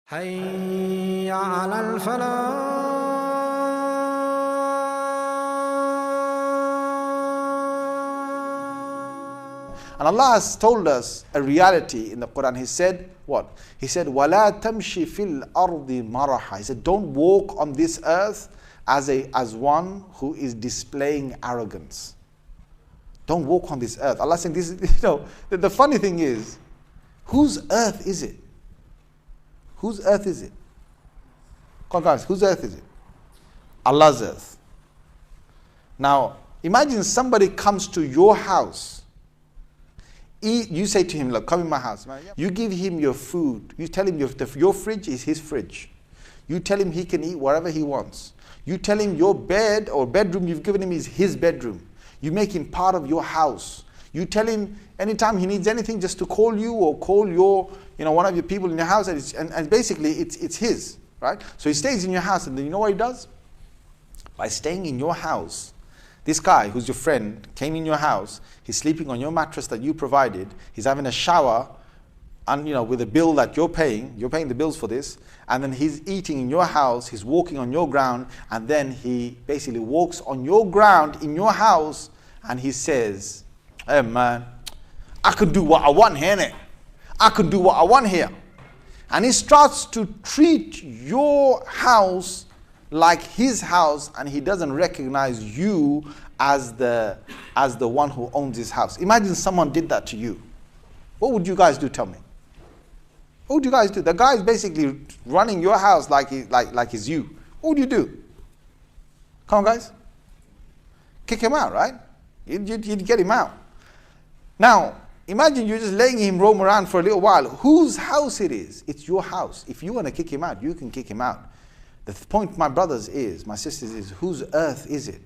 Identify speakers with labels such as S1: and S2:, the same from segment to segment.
S1: حي على الفلاح.
S2: And Allah has told us a reality in the Qur'an. He said, what? He said, وَلَا تَمْشِ فِي الْأَرْضِ مَرَحًا. He said, don't walk on this earth as one who is displaying arrogance. Don't walk on this earth. Allah saying this, the funny thing is, whose earth is it? Whose earth is it? Come on guys, whose earth is it? Allah's earth. Now, imagine somebody comes to your house. You say to him, look, come in my house. You give him your food. You tell him your fridge is his fridge. You tell him he can eat whatever he wants. You tell him your bed or bedroom you've given him is his bedroom. You make him part of your house. You tell him anytime he needs anything just to call you or call your, one of your people in your house, and basically it's his, right? So he stays in your house, and then you know what he does? By staying in your house, this guy who's your friend came in your house, he's sleeping on your mattress that you provided, he's having a shower, and with a bill that you're paying the bills for this, and then he's eating in your house, he's walking on your ground, and then he basically walks on your ground in your house, and he says, hey man, I can do what I want here, innit? I can do what I want here. And he starts to treat your house like his house, and he doesn't recognize you as the one who owns his house. Imagine someone did that to you. What would you guys do? Tell me. What would you guys do? The guy is basically running your house like he's you. What would you do? Come on, guys. Kick him out, right? You'd get him out. Now, imagine you're just letting him roam around for a little while. Whose house it is? It's your house. If you want to kick him out, you can kick him out. The point, my brothers, my sisters, is whose earth is it?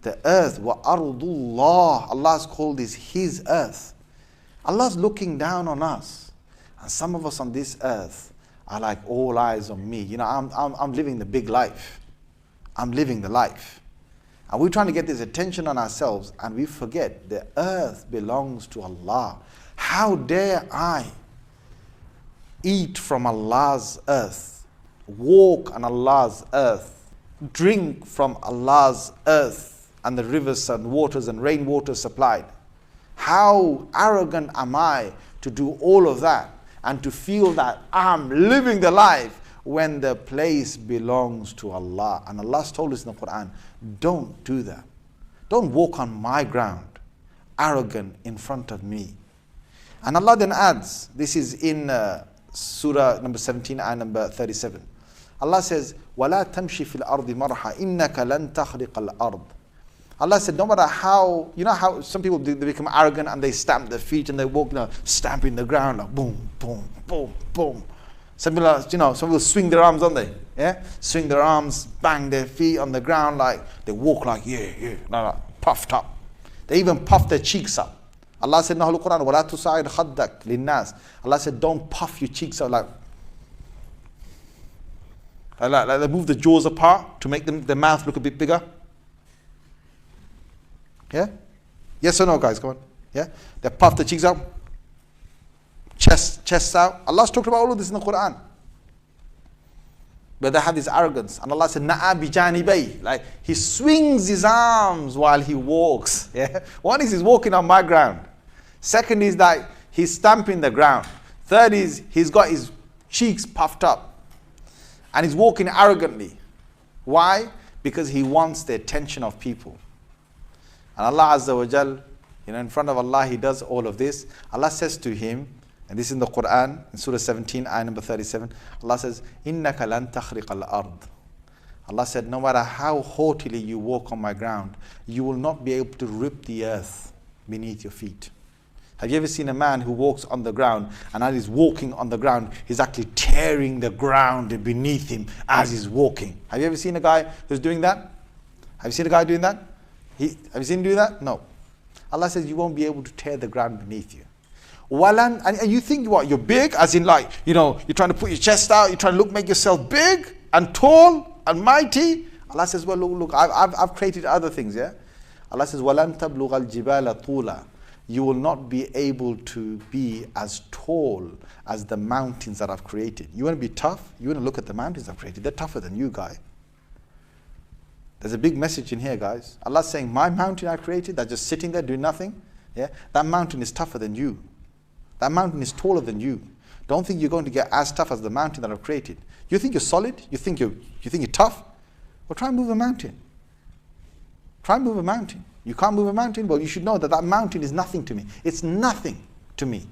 S2: The earth, وَأَرْضُ اللَّهِ. Allah's called this His earth. Allah's looking down on us. And some of us on this earth are like, all eyes on me. I'm living the big life. I'm living the life. And we're trying to get this attention on ourselves, and we forget the earth belongs to Allah. How dare I eat from Allah's earth, walk on Allah's earth, drink from Allah's earth, and the rivers and waters and rainwater supplied? How arrogant am I to do all of that and to feel that I'm living the life when the place belongs to Allah? And Allah's told us in the Qur'an, don't do that. Don't walk on my ground, arrogant in front of me. And Allah then adds, this is in Surah number 17 and number 37. Allah says, وَلَا تَمْشِ فِي الْأَرْضِ مَرْحًا إِنَّكَ لَن تَخْرِقَ الْأَرْضِ. Allah said, no matter how, how some people they become arrogant and they stamp their feet and they walk stamping the ground like boom, boom, boom, boom. Some people swing their arms, don't they? Yeah? Swing their arms, bang their feet on the ground like, they walk like, yeah, puffed up. They even puff their cheeks up. Allah said in the Holy Qur'an, وَلَا تُسَعِدْ خَدَّكَ لِلنَّاسِ. Allah said, don't puff your cheeks up like they move the jaws apart to make their mouth look a bit bigger. Yeah? Yes or no, guys? Come on. Yeah? They puff the cheeks up. Chests out. Allah's talked about all of this in the Qur'an. But they have this arrogance. And Allah said, Na'a bijanibay. Like, he swings his arms while he walks. Yeah? One is he's walking on my ground. Second is that he's stamping the ground. Third is he's got his cheeks puffed up. And he's walking arrogantly. Why? Because he wants the attention of people. And Allah Azza wa Jal, in front of Allah, he does all of this. Allah says to him, and this is in the Qur'an, in Surah 17, ayah number 37, Allah says, إِنَّكَ لَن تَخْرِقَ الْأَرْضِ. Allah said, no matter how haughtily you walk on my ground, you will not be able to rip the earth beneath your feet. Have you ever seen a man who walks on the ground, and as he's walking on the ground, he's actually tearing the ground beneath him as he's walking? Have you ever seen a guy who's doing that? Have you seen a guy doing that? Have you seen him do that? No. Allah says you won't be able to tear the ground beneath you. And you think what? You're big, as in like, you're trying to put your chest out, you're trying to make yourself big and tall and mighty. Allah says, well, look, I've created other things, yeah? Allah says, وَلَن تَبْلُغَ الْجِبَالَ طُولًا. you will not be able to be as tall as the mountains that I've created. You want to be tough? You want to look at the mountains I've created. They're tougher than you, guy. There's a big message in here, guys. Allah's saying, my mountain I created, that's just sitting there doing nothing. Yeah, that mountain is tougher than you. That mountain is taller than you. Don't think you're going to get as tough as the mountain that I've created. You think you're solid? You think you're tough? Well, try and move a mountain. Try and move a mountain. You can't move a mountain? Well, you should know that that mountain is nothing to me. It's nothing to me.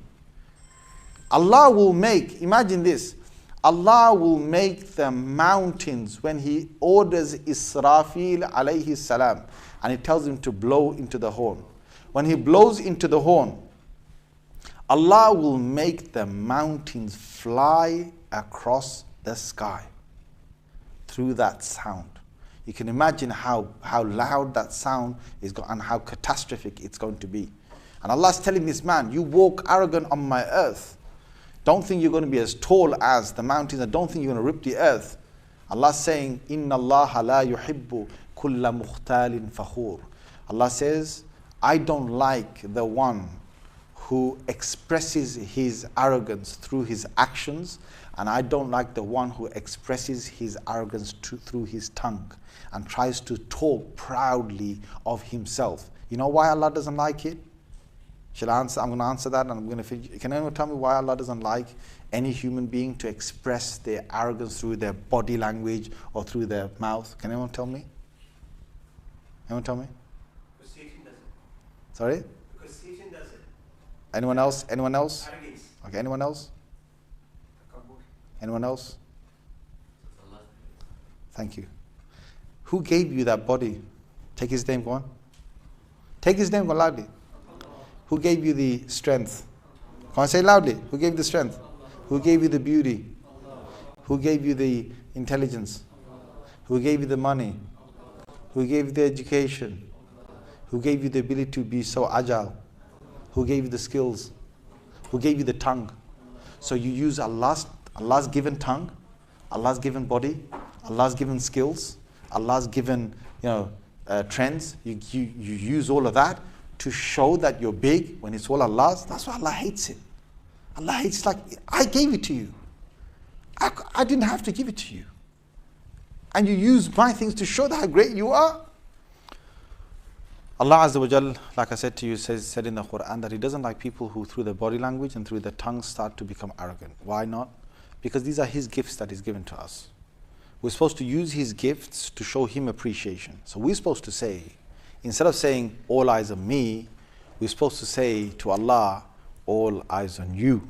S2: Allah will make, imagine this, Allah will make the mountains when He orders Israfil alayhi salam and He tells him to blow into the horn. When He blows into the horn, Allah will make the mountains fly across the sky through that sound. You can imagine how loud that sound is and how catastrophic it's going to be. And Allah's telling this man, you walk arrogant on my earth. Don't think you're going to be as tall as the mountains, and don't think you're going to rip the earth. Allah's saying, Inna Allah la yuhibbu kulla mukhtalin fakhur. Allah says, I don't like the one who expresses his arrogance through his actions, and I don't like the one who expresses his arrogance through his tongue and tries to talk proudly of himself. You know why Allah doesn't like it? Shall I answer? I'm going to answer that, and I'm going to finish. Can anyone tell me why Allah doesn't like any human being to express their arrogance through their body language or through their mouth? Can anyone tell me? Anyone tell me?
S3: Because Satan does it.
S2: Sorry?
S3: Because Satan does it.
S2: Anyone else? Anyone else?
S3: Arrogance.
S2: Okay, anyone else? Anyone else? Thank you. Who gave you that body? Take his name, go on. Take his name, go loudly. Who gave you the strength? Come on, say it loudly. Who gave you the strength? Who gave you the beauty? Who gave you the intelligence? Who gave you the money? Who gave you the education? Who gave you the ability to be so agile? Who gave you the skills? Who gave you the tongue? So you use Allah's given tongue, Allah's given body, Allah's given skills, Allah's given trends. You use all of that to show that you're big when it's all Allah's. That's why Allah hates it. Allah hates, like, I gave it to you. I didn't have to give it to you. And you use my things to show that how great you are. Allah Azza wa Jal, like I said to you, said in the Qur'an that He doesn't like people who through their body language and through their tongue start to become arrogant. Why not? Because these are His gifts that He's given to us. We're supposed to use His gifts to show Him appreciation. So we're supposed to say, instead of saying, all eyes on me, we're supposed to say to Allah, all eyes on you.